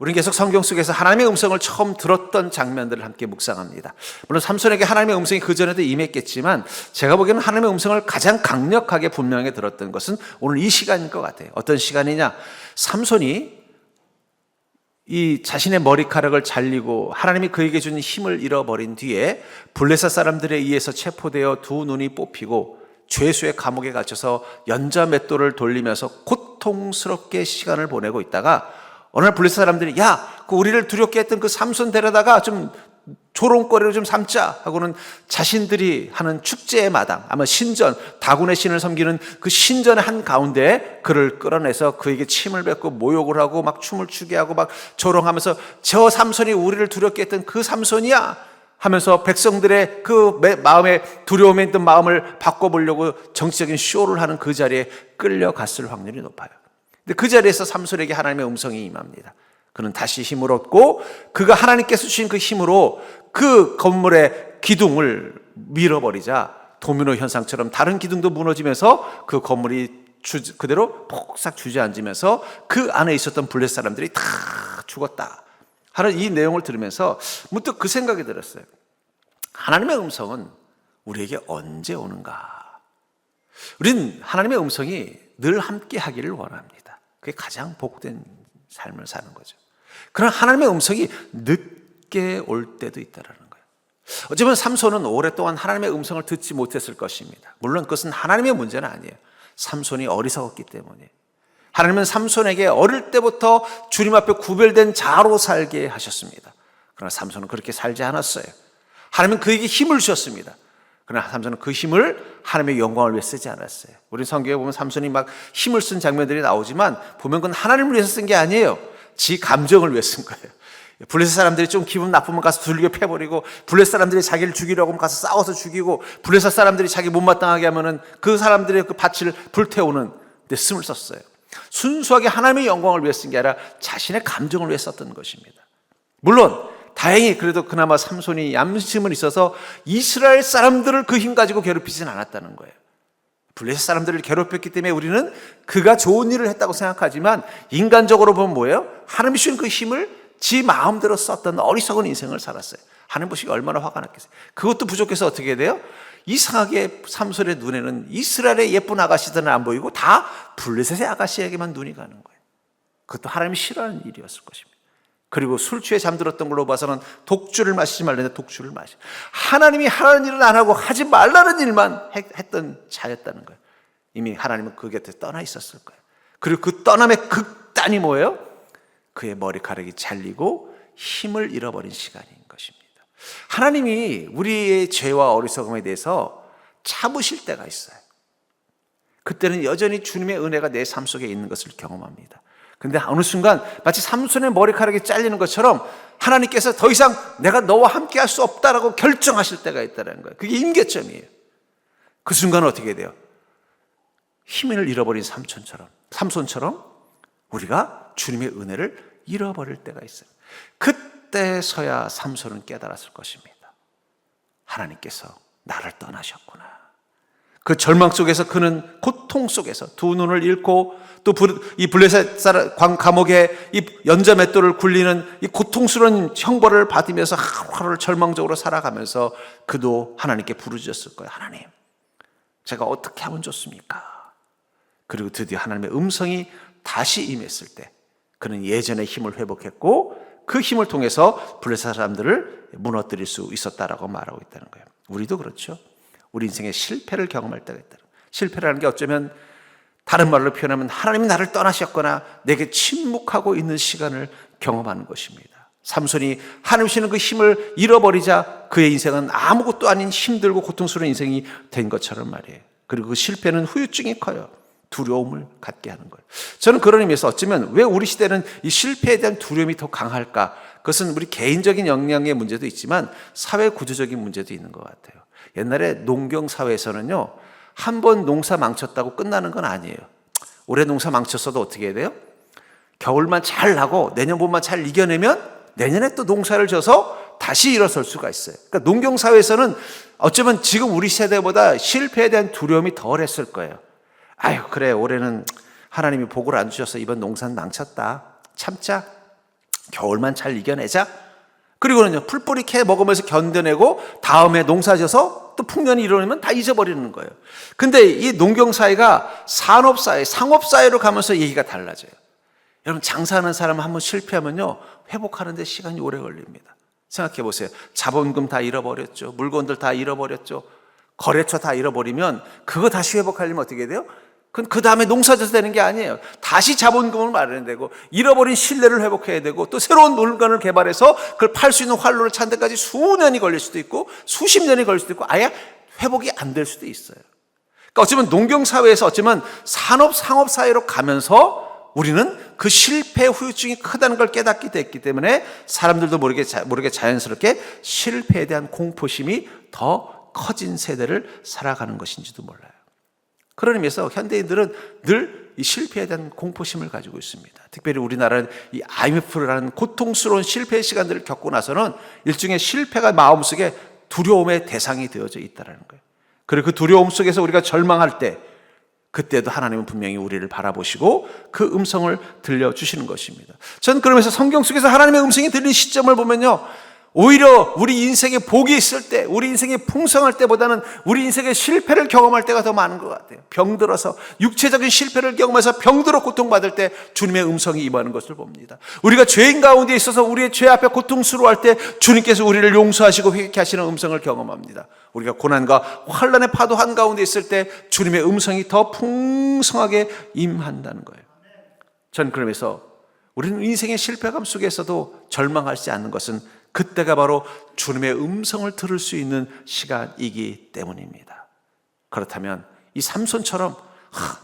우리는 계속 성경 속에서 하나님의 음성을 처음 들었던 장면들을 함께 묵상합니다. 물론 삼손에게 하나님의 음성이 그전에도 임했겠지만 제가 보기에는 하나님의 음성을 가장 강력하게 분명하게 들었던 것은 오늘 이 시간인 것 같아요. 어떤 시간이냐? 삼손이 이 자신의 머리카락을 잘리고 하나님이 그에게 준 힘을 잃어버린 뒤에 블레셋 사람들에 의해서 체포되어 두 눈이 뽑히고 죄수의 감옥에 갇혀서 연자맷돌을 돌리면서 고통스럽게 시간을 보내고 있다가 어느 날 블레셋 사람들이 그 우리를 두렵게 했던 그 삼손 데려다가 좀 조롱거리로 좀 삼자 하고는 자신들이 하는 축제의 마당, 아마 신전, 다곤의 신을 섬기는 그 신전의 한가운데 그를 끌어내서 그에게 침을 뱉고 모욕을 하고 막 춤을 추게 하고 막 조롱하면서 저 삼손이 우리를 두렵게 했던 그 삼손이야 하면서 백성들의 그 마음에 두려움에 있던 마음을 바꿔보려고 정치적인 쇼를 하는 그 자리에 끌려갔을 확률이 높아요. 근데 그 자리에서 삼손에게 하나님의 음성이 임합니다. 그는 다시 힘을 얻고 그가 하나님께서 주신 그 힘으로 그 건물의 기둥을 밀어버리자 도미노 현상처럼 다른 기둥도 무너지면서 그 건물이 그대로 폭삭 주저앉으면서 그 안에 있었던 블레셋 사람들이 다 죽었다 하는 이 내용을 들으면서 문득 그 생각이 들었어요. 하나님의 음성은 우리에게 언제 오는가? 우린 하나님의 음성이 늘 함께 하기를 원합니다. 그게 가장 복된 삶을 사는 거죠. 그러나 하나님의 음성이 늦게 올 때도 있다는 거예요. 어쩌면 삼손은 오랫동안 하나님의 음성을 듣지 못했을 것입니다. 물론 그것은 하나님의 문제는 아니에요. 삼손이 어리석었기 때문에. 하나님은 삼손에게 어릴 때부터 주님 앞에 구별된 자로 살게 하셨습니다. 그러나 삼손은 그렇게 살지 않았어요. 하나님은 그에게 힘을 주셨습니다. 그러나 삼손은 그 힘을 하나님의 영광을 위해 쓰지 않았어요. 우리 성경에 보면 삼손이 막 힘을 쓴 장면들이 나오지만 보면 그건 하나님을 위해서 쓴 게 아니에요. 지 감정을 위해 쓴 거예요. 블레셋 사람들이 좀 기분 나쁘면 가서 두들겨 패버리고, 블레셋 사람들이 자기를 죽이려고 하면 가서 싸워서 죽이고, 블레셋 사람들이 자기 못마땅하게 하면은 그 사람들의 그 밭을 불태우는 데 쓴을 썼어요. 순수하게 하나님의 영광을 위해 쓴 게 아니라 자신의 감정을 위해 썼던 것입니다. 물론 다행히 그래도 그나마 삼손이 얌심은 있어서 이스라엘 사람들을 그 힘 가지고 괴롭히진 않았다는 거예요. 블레셋 사람들을 괴롭혔기 때문에 우리는 그가 좋은 일을 했다고 생각하지만 인간적으로 보면 뭐예요? 하나님이 주신 그 힘을 지 마음대로 썼던 어리석은 인생을 살았어요. 하나님 보시기 얼마나 화가 났겠어요. 그것도 부족해서 어떻게 돼요? 이상하게 삼손의 눈에는 이스라엘의 예쁜 아가씨들은 안 보이고 다 블레셋의 아가씨에게만 눈이 가는 거예요. 그것도 하나님이 싫어하는 일이었을 것입니다. 그리고 술 취해 잠들었던 걸로 봐서는 독주를 마시지 말라는데 독주를 마셔. 하나님이 하라는 일은 안 하고 하지 말라는 일만 했던 자였다는 거예요. 이미 하나님은 그 곁에 떠나 있었을 거예요. 그리고 그 떠남의 극단이 뭐예요? 그의 머리카락이 잘리고 힘을 잃어버린 시간인 것입니다. 하나님이 우리의 죄와 어리석음에 대해서 참으실 때가 있어요. 그때는 여전히 주님의 은혜가 내 삶 속에 있는 것을 경험합니다. 근데 어느 순간 마치 삼손의 머리카락이 잘리는 것처럼 하나님께서 더 이상 내가 너와 함께 할 수 없다라고 결정하실 때가 있다는 거예요. 그게 임계점이에요. 그 순간 어떻게 돼요? 힘을 잃어버린 삼손처럼 우리가 주님의 은혜를 잃어버릴 때가 있어요. 그때서야 삼손은 깨달았을 것입니다. 하나님께서 나를 떠나셨구나. 그 절망 속에서 그는 고통 속에서 두 눈을 잃고 또 이 블레셋 감옥에 이 연자맷돌을 굴리는 이 고통스러운 형벌을 받으면서 하루를 절망적으로 살아가면서 그도 하나님께 부르짖었을 거예요. 하나님, 제가 어떻게 하면 좋습니까? 그리고 드디어 하나님의 음성이 다시 임했을 때 그는 예전의 힘을 회복했고 그 힘을 통해서 블레셋 사람들을 무너뜨릴 수 있었다라고 말하고 있다는 거예요. 우리도 그렇죠. 우리 인생에 실패를 경험할 때가 있다. 실패라는 게 어쩌면 다른 말로 표현하면 하나님이 나를 떠나셨거나 내게 침묵하고 있는 시간을 경험하는 것입니다. 삼손이 하나님 주시는 그 힘을 잃어버리자 그의 인생은 아무것도 아닌 힘들고 고통스러운 인생이 된 것처럼 말이에요. 그리고 그 실패는 후유증이 커요. 두려움을 갖게 하는 거예요. 저는 그런 의미에서 어쩌면 왜 우리 시대는 이 실패에 대한 두려움이 더 강할까? 그것은 우리 개인적인 역량의 문제도 있지만 사회 구조적인 문제도 있는 것 같아요. 옛날에 농경 사회에서는요, 한 번 농사 망쳤다고 끝나는 건 아니에요. 올해 농사 망쳤어도 어떻게 해야 돼요? 겨울만 잘 나고 내년 봄만 잘 이겨내면 내년에 또 농사를 져서 다시 일어설 수가 있어요. 그러니까 농경 사회에서는 어쩌면 지금 우리 세대보다 실패에 대한 두려움이 덜했을 거예요. 아유, 그래, 올해는 하나님이 복을 안 주셔서 이번 농사는 망쳤다. 참자. 겨울만 잘 이겨내자. 그리고는요, 풀뿌리 캐 먹으면서 견뎌내고 다음에 농사져서 또 풍년이 일어나면 다 잊어버리는 거예요. 근데 이 농경사회가 산업사회, 상업사회로 가면서 얘기가 달라져요. 여러분, 장사하는 사람은 한번 실패하면요, 회복하는데 시간이 오래 걸립니다. 생각해 보세요. 자본금 다 잃어버렸죠. 물건들 다 잃어버렸죠. 거래처 다 잃어버리면 그거 다시 회복하려면 어떻게 돼요? 그 다음에 농사져서 되는 게 아니에요. 다시 자본금을 마련해야 되고, 잃어버린 신뢰를 회복해야 되고, 또 새로운 물건을 개발해서 그걸 팔 수 있는 활로를 찾는 데까지 수년이 걸릴 수도 있고, 수십 년이 걸릴 수도 있고, 아예 회복이 안 될 수도 있어요. 그러니까 어쩌면 농경사회에서 어쩌면 상업사회로 가면서 우리는 그 실패의 후유증이 크다는 걸 깨닫게 됐기 때문에 사람들도 모르게 자연스럽게 실패에 대한 공포심이 더 커진 세대를 살아가는 것인지도 몰라요. 그런 의미에서 현대인들은 늘 이 실패에 대한 공포심을 가지고 있습니다. 특별히 우리나라는 이 IMF라는 고통스러운 실패의 시간들을 겪고 나서는 일종의 실패가 마음속에 두려움의 대상이 되어져 있다는 거예요. 그리고 그 두려움 속에서 우리가 절망할 때, 그때도 하나님은 분명히 우리를 바라보시고 그 음성을 들려주시는 것입니다. 저는 그러면서 성경 속에서 하나님의 음성이 들리는 시점을 보면요, 오히려 우리 인생에 복이 있을 때, 우리 인생에 풍성할 때보다는 우리 인생의 실패를 경험할 때가 더 많은 것 같아요. 병들어서 육체적인 실패를 경험해서 병들어 고통받을 때 주님의 음성이 임하는 것을 봅니다. 우리가 죄인 가운데 있어서 우리의 죄 앞에 고통스러워할 때 주님께서 우리를 용서하시고 회개케 하시는 음성을 경험합니다. 우리가 고난과 환난의 파도 한가운데 있을 때 주님의 음성이 더 풍성하게 임한다는 거예요. 전 그러면서 우리는 인생의 실패감 속에서도 절망하지 않는 것은 그때가 바로 주님의 음성을 들을 수 있는 시간이기 때문입니다. 그렇다면 이 삼손처럼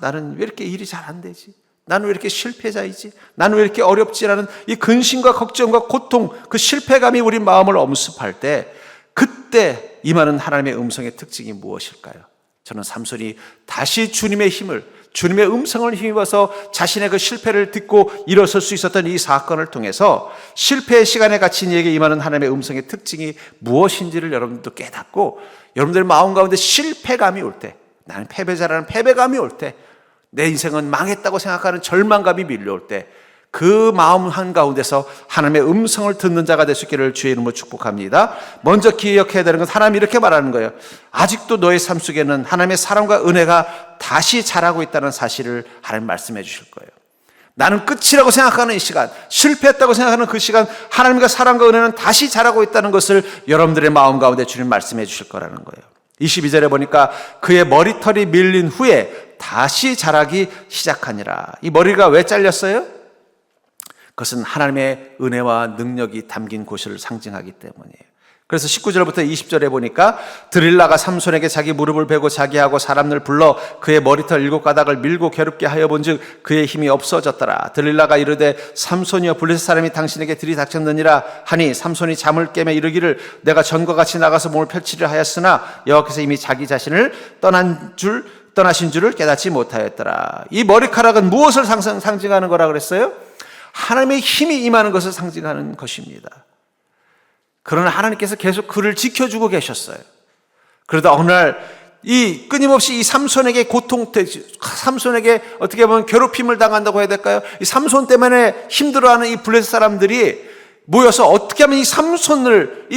나는 왜 이렇게 일이 잘 안 되지? 나는 왜 이렇게 실패자이지? 나는 왜 이렇게 어렵지라는 이 근심과 걱정과 고통, 그 실패감이 우리 마음을 엄습할 때 그때 임하는 하나님의 음성의 특징이 무엇일까요? 저는 삼손이 다시 주님의 힘을, 주님의 음성을 힘입어서 자신의 그 실패를 딛고 일어설 수 있었던 이 사건을 통해서 실패의 시간에 갇힌 이에게 임하는 하나님의 음성의 특징이 무엇인지를 여러분들도 깨닫고, 여러분들 마음 가운데 실패감이 올 때, 나는 패배자라는 패배감이 올 때, 내 인생은 망했다고 생각하는 절망감이 밀려올 때, 그 마음 한가운데서 하나님의 음성을 듣는 자가 될 수 있기를 주의 이름으로 축복합니다. 먼저 기억해야 되는 건 하나님이 이렇게 말하는 거예요. 아직도 너의 삶 속에는 하나님의 사랑과 은혜가 다시 자라고 있다는 사실을 하나님 말씀해 주실 거예요. 나는 끝이라고 생각하는 이 시간, 실패했다고 생각하는 그 시간, 하나님과 사랑과 은혜는 다시 자라고 있다는 것을 여러분들의 마음 가운데 주님 말씀해 주실 거라는 거예요. 22절에 보니까 그의 머리털이 밀린 후에 다시 자라기 시작하니라. 이 머리가 왜 잘렸어요? 그것은 하나님의 은혜와 능력이 담긴 곳을 상징하기 때문이에요. 그래서 19절부터 20절에 보니까 드릴라가 삼손에게 자기 무릎을 베고 자기하고 사람들 불러 그의 머리털 7가닥을 밀고 괴롭게 하여 본즉 그의 힘이 없어졌더라. 드릴라가 이르되 삼손이여 블레셋 사람이 당신에게 들이닥쳤느니라 하니 삼손이 잠을 깨며 이르기를 내가 전과 같이 나가서 몸을 펼치려 하였으나 여호와께서 이미 자기 자신을 떠나신 줄을 깨닫지 못하였더라. 이 머리카락은 무엇을 상징하는 거라 그랬어요? 하나님의 힘이 임하는 것을 상징하는 것입니다. 그러나 하나님께서 계속 그를 지켜주고 계셨어요. 그러다 어느 날 이 끊임없이 이 삼손에게 삼손에게 어떻게 보면 괴롭힘을 당한다고 해야 될까요? 이 삼손 때문에 힘들어하는 이 블레셋 사람들이 모여서 어떻게 하면 이 삼손을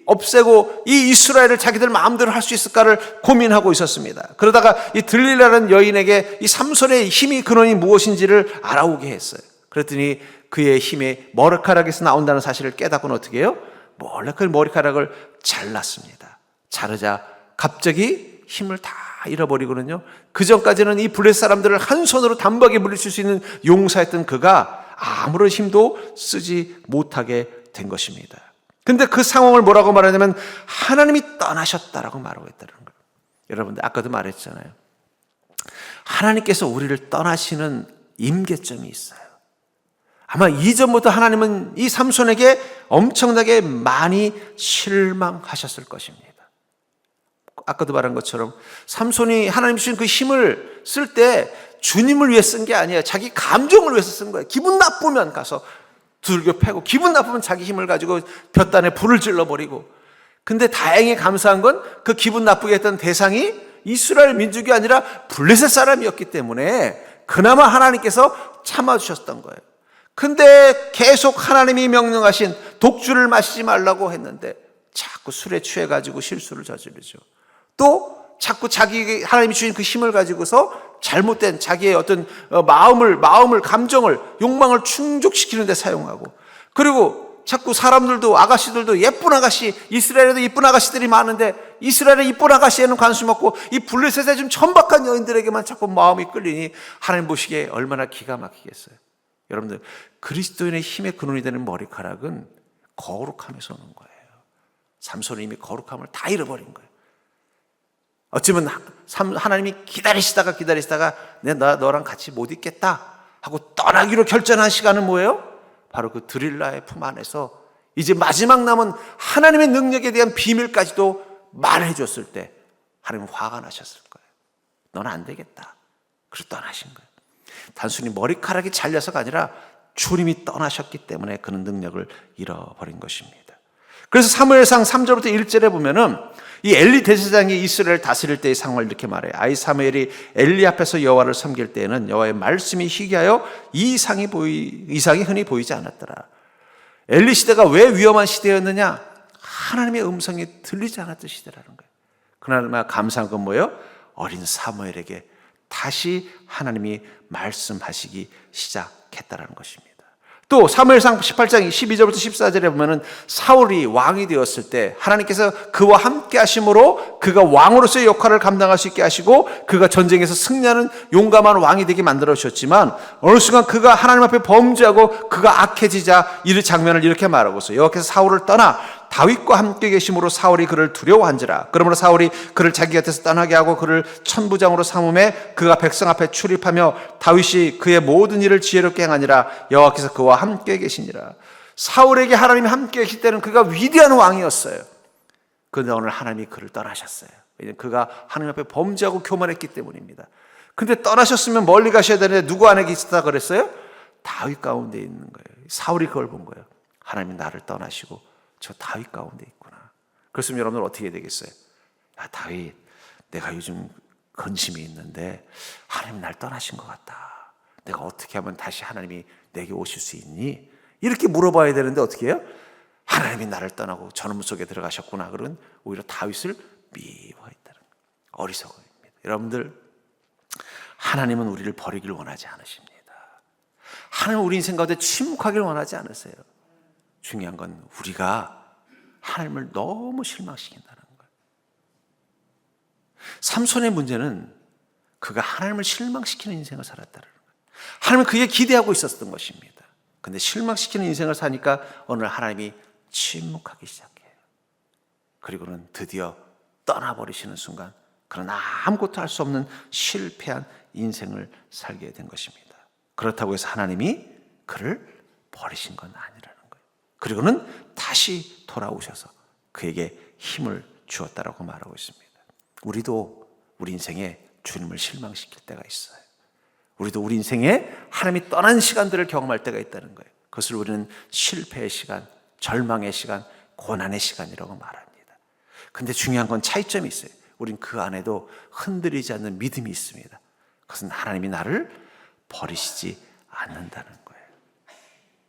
없애고 이 이스라엘을 자기들 마음대로 할 수 있을까를 고민하고 있었습니다. 그러다가 이 들릴라라는 여인에게 이 삼손의 힘이 근원이 무엇인지를 알아오게 했어요. 그랬더니 그의 힘이 머리카락에서 나온다는 사실을 깨닫고는 어떻게 해요? 몰래 그 머리카락을 잘랐습니다. 자르자 갑자기 힘을 다 잃어버리거든요. 그 전까지는 이 블레셋 사람들을 한 손으로 단박에 물리칠 수 있는 용사였던 그가 아무런 힘도 쓰지 못하게 된 것입니다. 근데 그 상황을 뭐라고 말하냐면 하나님이 떠나셨다라고 말하고 있다는 거예요. 여러분들 아까도 말했잖아요. 하나님께서 우리를 떠나시는 임계점이 있어요. 아마 이전부터 하나님은 이 삼손에게 엄청나게 많이 실망하셨을 것입니다. 아까도 말한 것처럼 삼손이 하나님 주신 그 힘을 쓸 때 주님을 위해 쓴 게 아니에요. 자기 감정을 위해서 쓴 거예요. 기분 나쁘면 가서 두들겨 패고, 기분 나쁘면 자기 힘을 가지고 볕단에 불을 질러버리고. 근데 다행히 감사한 건 그 기분 나쁘게 했던 대상이 이스라엘 민족이 아니라 블레셋 사람이었기 때문에 그나마 하나님께서 참아주셨던 거예요. 근데 계속 하나님이 명령하신 독주를 마시지 말라고 했는데 자꾸 술에 취해가지고 실수를 저지르죠. 또 자꾸 자기 하나님이 주신 그 힘을 가지고서 잘못된 자기의 어떤 마음을 감정을 욕망을 충족시키는 데 사용하고, 그리고 자꾸 사람들도 아가씨들도 예쁜 아가씨, 이스라엘에도 예쁜 아가씨들이 많은데 이스라엘의 예쁜 아가씨에는 관심 없고 이 블레셋의 좀 천박한 여인들에게만 자꾸 마음이 끌리니 하나님 보시기에 얼마나 기가 막히겠어요. 여러분들, 그리스도인의 힘의 근원이 되는 머리카락은 거룩함에서 오는 거예요. 삼손은 이미 거룩함을 다 잃어버린 거예요. 어쩌면 하나님이 기다리시다가 내가 너랑 같이 못 있겠다 하고 떠나기로 결정한 시간은 뭐예요? 바로 그 드릴라의 품 안에서 이제 마지막 남은 하나님의 능력에 대한 비밀까지도 말해줬을 때 하나님은 화가 나셨을 거예요. 너는 안 되겠다. 그래서 떠나신 거예요. 단순히 머리카락이 잘려서가 아니라 주님이 떠나셨기 때문에 그는 능력을 잃어버린 것입니다. 그래서 사무엘상 3절부터 1절에 보면은 이 엘리 대제사장이 이스라엘을 다스릴 때의 상황을 이렇게 말해요. 아이 사무엘이 엘리 앞에서 여호와를 섬길 때에는 여호와의 말씀이 희귀하여 이상이 흔히 보이지 않았더라. 엘리 시대가 왜 위험한 시대였느냐? 하나님의 음성이 들리지 않았던 시대라는 거예요. 그나마 감사한 건 뭐예요? 어린 사무엘에게 다시 하나님이 말씀하시기 시작했다라는 것입니다. 또 사무엘상 18장 12절부터 14절에 보면은 사울이 왕이 되었을 때 하나님께서 그와 함께 하심으로 그가 왕으로서의 역할을 감당할 수 있게 하시고 그가 전쟁에서 승리하는 용감한 왕이 되게 만들어 주셨지만 어느 순간 그가 하나님 앞에 범죄하고 그가 악해지자 이 장면을 이렇게 말하고서 여호와께서 사울을 떠나 다윗과 함께 계심으로 사울이 그를 두려워한지라. 그러므로 사울이 그를 자기 곁에서 떠나게 하고 그를 천부장으로 삼음에 그가 백성 앞에 출입하며 다윗이 그의 모든 일을 지혜롭게 행하니라. 여호와께서 그와 함께 계시니라. 사울에게 하나님이 함께 계실 때는 그가 위대한 왕이었어요. 그런데 오늘 하나님이 그를 떠나셨어요. 왜냐하면 그가 하나님 앞에 범죄하고 교만했기 때문입니다. 근데 떠나셨으면 멀리 가셔야 되는데 누구 안에 계시다 그랬어요? 다윗 가운데 있는 거예요. 사울이 그걸 본 거예요. 하나님이 나를 떠나시고 저 다윗 가운데 있구나. 그렇으면 여러분들 어떻게 되겠어요? 야, 다윗, 내가 요즘 근심이 있는데 하나님 날 떠나신 것 같다. 내가 어떻게 하면 다시 하나님이 내게 오실 수 있니? 이렇게 물어봐야 되는데 어떻게 해요? 하나님이 나를 떠나고 저놈 속에 들어가셨구나. 그러면 오히려 다윗을 미워했다는 거예요. 어리석어입니다. 여러분들, 하나님은 우리를 버리길 원하지 않으십니다. 하나님은 우리 인생 가운데 침묵하길 원하지 않으세요. 중요한 건 우리가 하나님을 너무 실망시킨다는 거예요. 삼손의 문제는 그가 하나님을 실망시키는 인생을 살았다는 거예요. 하나님은 그에 기대하고 있었던 것입니다. 그런데 실망시키는 인생을 사니까 오늘 하나님이 침묵하기 시작해요. 그리고는 드디어 떠나버리시는 순간 그는 아무것도 할 수 없는 실패한 인생을 살게 된 것입니다. 그렇다고 해서 하나님이 그를 버리신 건 아니라는 거예요. 그리고는 다시 돌아오셔서 그에게 힘을 주었다라고 말하고 있습니다. 우리도 우리 인생에 주님을 실망시킬 때가 있어요. 우리도 우리 인생에 하나님이 떠난 시간들을 경험할 때가 있다는 거예요. 그것을 우리는 실패의 시간, 절망의 시간, 고난의 시간이라고 말합니다. 근데 중요한 건 차이점이 있어요. 우린 그 안에도 흔들리지 않는 믿음이 있습니다. 그것은 하나님이 나를 버리시지 않는다는 거예요.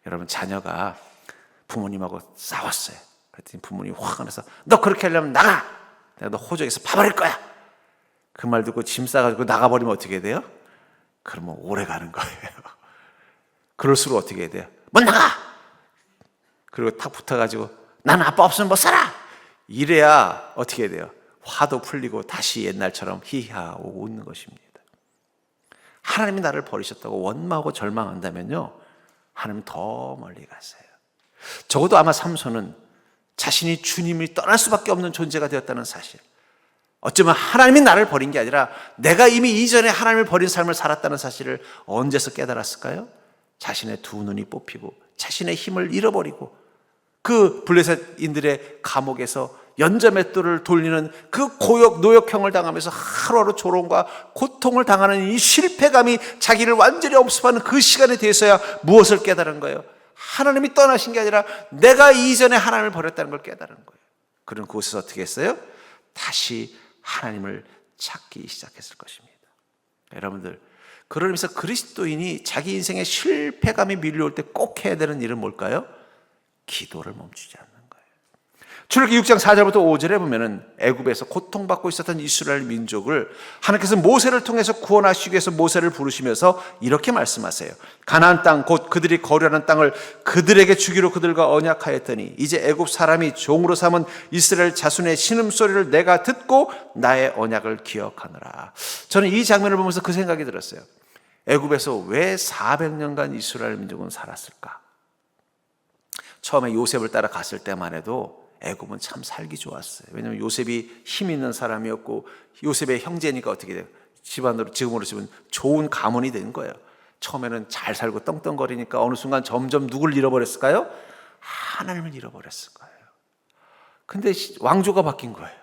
여러분, 자녀가 부모님하고 싸웠어요. 그랬더니 부모님이 화가 나서 너 그렇게 하려면 나가! 내가 너 호적에서 파버릴 거야! 그 말 듣고 짐 싸가지고 나가버리면 어떻게 돼요? 그러면 오래 가는 거예요. 그럴수록 어떻게 해야 돼요? 못 나가! 그리고 탁 붙어가지고 나는 아빠 없으면 못 살아! 이래야 어떻게 해야 돼요? 화도 풀리고 다시 옛날처럼 히히하고 웃는 것입니다. 하나님이 나를 버리셨다고 원망하고 절망한다면요, 하나님 더 멀리 가세요. 적어도 아마 삼손은 자신이 주님이 떠날 수밖에 없는 존재가 되었다는 사실, 어쩌면 하나님이 나를 버린 게 아니라 내가 이미 이전에 하나님을 버린 삶을 살았다는 사실을 언제서 깨달았을까요? 자신의 두 눈이 뽑히고 자신의 힘을 잃어버리고 그 블레셋인들의 감옥에서 연자맷돌을 돌리는 그 고역 노역형을 당하면서 하루하루 조롱과 고통을 당하는 이 실패감이 자기를 완전히 엄습하는 그 시간에 대해서야 무엇을 깨달은 거예요? 하나님이 떠나신 게 아니라 내가 이전에 하나님을 버렸다는 걸 깨달은 거예요. 그런 그곳에서 어떻게 했어요? 다시 하나님을 찾기 시작했을 것입니다. 여러분들, 그러면서 그리스도인이 자기 인생의 실패감이 밀려올 때 꼭 해야 되는 일은 뭘까요? 기도를 멈추지 않는 거예요. 출애굽기 6장 4절부터 5절에 보면은 애굽에서 고통받고 있었던 이스라엘 민족을 하나님께서 모세를 통해서 구원하시기 위해서 모세를 부르시면서 이렇게 말씀하세요. 가나안 땅 곧 그들이 거류하는 땅을 그들에게 주기로 그들과 언약하였더니 이제 애굽 사람이 종으로 삼은 이스라엘 자손의 신음소리를 내가 듣고 나의 언약을 기억하노라. 저는 이 장면을 보면서 그 생각이 들었어요. 애굽에서 왜 400년간 이스라엘 민족은 살았을까? 처음에 요셉을 따라 갔을 때만 해도 애굽은 참 살기 좋았어요. 왜냐하면 요셉이 힘 있는 사람이었고 요셉의 형제니까 어떻게 돼요? 집안으로 지금으로 치면 좋은 가문이 된 거예요. 처음에는 잘 살고 떵떵거리니까 어느 순간 점점 누굴 잃어버렸을까요? 하나님을 잃어버렸을 거예요. 근데 왕조가 바뀐 거예요.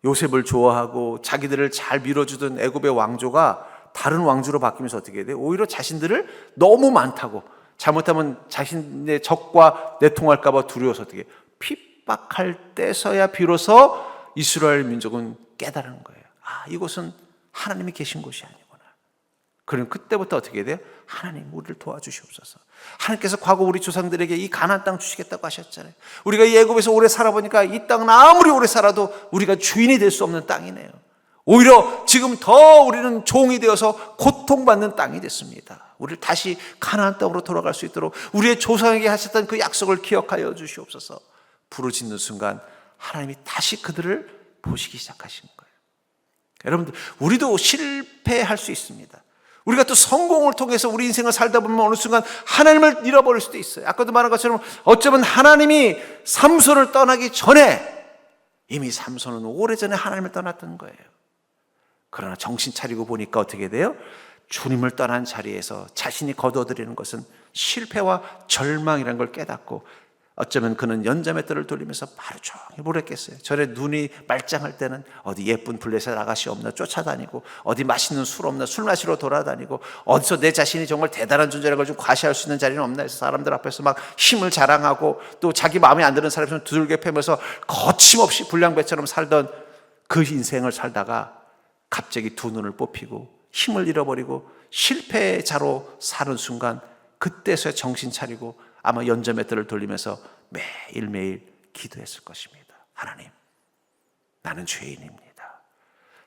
요셉을 좋아하고 자기들을 잘 밀어주던 애굽의 왕조가 다른 왕조로 바뀌면서 어떻게 돼요? 오히려 자신들을 너무 많다고, 잘못하면 자신의 적과 내통할까 봐 두려워서 어떻게 해요? 핍박할 때서야 비로소 이스라엘 민족은 깨달은 거예요. 아, 이곳은 하나님이 계신 곳이 아니구나. 그럼 그때부터 어떻게 돼요? 하나님, 우리를 도와주시옵소서. 하나님께서 과거 우리 조상들에게 이 가나안 땅 주시겠다고 하셨잖아요. 우리가 이 애굽에서 오래 살아보니까 이 땅은 아무리 오래 살아도 우리가 주인이 될 수 없는 땅이네요. 오히려 지금 더 우리는 종이 되어서 고통받는 땅이 됐습니다. 우리를 다시 가나안 땅으로 돌아갈 수 있도록 우리의 조상에게 하셨던 그 약속을 기억하여 주시옵소서. 부르짖는 순간 하나님이 다시 그들을 보시기 시작하신 거예요. 여러분들, 우리도 실패할 수 있습니다. 우리가 또 성공을 통해서 우리 인생을 살다 보면 어느 순간 하나님을 잃어버릴 수도 있어요. 아까도 말한 것처럼 어쩌면 하나님이 삼손을 떠나기 전에 이미 삼손은 오래전에 하나님을 떠났던 거예요. 그러나 정신 차리고 보니까 어떻게 돼요? 주님을 떠난 자리에서 자신이 거둬들이는 것은 실패와 절망이라는 걸 깨닫고 어쩌면 그는 연자맷돌을 돌리면서 하루 종일 보냈겠어요. 전에 눈이 말짱할 때는 어디 예쁜 블레셋 아가씨 없나 쫓아다니고, 어디 맛있는 술 없나 술 마시러 돌아다니고, 어디서 내 자신이 정말 대단한 존재라는 걸 좀 과시할 수 있는 자리는 없나 해서 사람들 앞에서 막 힘을 자랑하고, 또 자기 마음에 안 드는 사람이 두들겨 패면서 거침없이 불량배처럼 살던 그 인생을 살다가 갑자기 두 눈을 뽑히고 힘을 잃어버리고 실패자로 사는 순간, 그때서야 정신 차리고 아마 연자맷돌을 돌리면서 매일매일 기도했을 것입니다. 하나님, 나는 죄인입니다.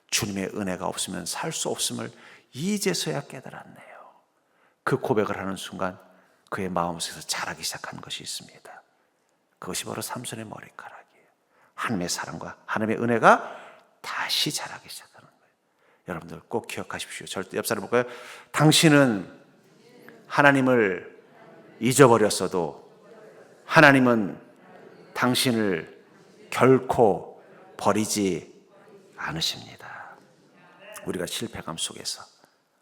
주님의 은혜가 없으면 살 수 없음을 이제서야 깨달았네요. 그 고백을 하는 순간 그의 마음속에서 자라기 시작한 것이 있습니다. 그것이 바로 삼손의 머리카락이에요. 하나님의 사랑과 하나님의 은혜가 다시 자라기 시작하는 거예요. 여러분들 꼭 기억하십시오. 절대 옆 사람 볼까요? 당신은 하나님을 잊어버렸어도 하나님은 당신을 결코 버리지 않으십니다. 우리가 실패감 속에서,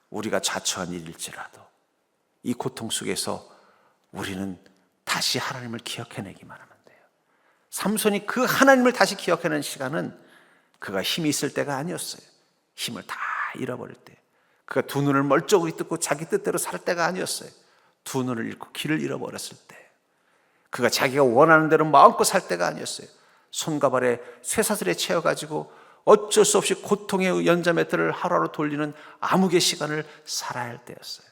우리가 자초한 일일지라도 이 고통 속에서 우리는 다시 하나님을 기억해내기만 하면 돼요. 삼손이 그 하나님을 다시 기억해내는 시간은 그가 힘이 있을 때가 아니었어요. 힘을 다 잃어버릴 때, 그가 두 눈을 멀쩡히 뜨고 자기 뜻대로 살 때가 아니었어요. 두 눈을 잃고 길을 잃어버렸을 때, 그가 자기가 원하는 대로 마음껏 살 때가 아니었어요. 손과 발에 쇠사슬에 채워가지고 어쩔 수 없이 고통의 연자맷돌을 하루하루 돌리는 암흑의 시간을 살아야 할 때였어요.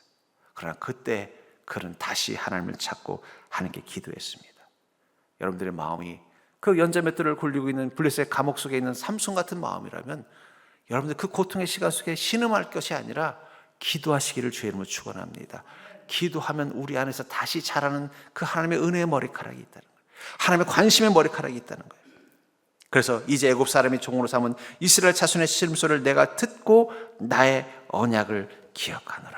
그러나 그때 그는 다시 하나님을 찾고 하나님께 기도했습니다. 여러분들의 마음이 그 연자맷돌을 굴리고 있는 블레셋 감옥 속에 있는 삼손 같은 마음이라면, 여러분들 그 고통의 시간 속에 신음할 것이 아니라 기도하시기를 주의 이름으로 축원합니다. 기도하면 우리 안에서 다시 자라는 그 하나님의 은혜의 머리카락이 있다는 거예요. 하나님의 관심의 머리카락이 있다는 거예요. 그래서 이제 애굽 사람이 종으로 삼은 이스라엘 자손의 신음소리를 내가 듣고 나의 언약을 기억하노라.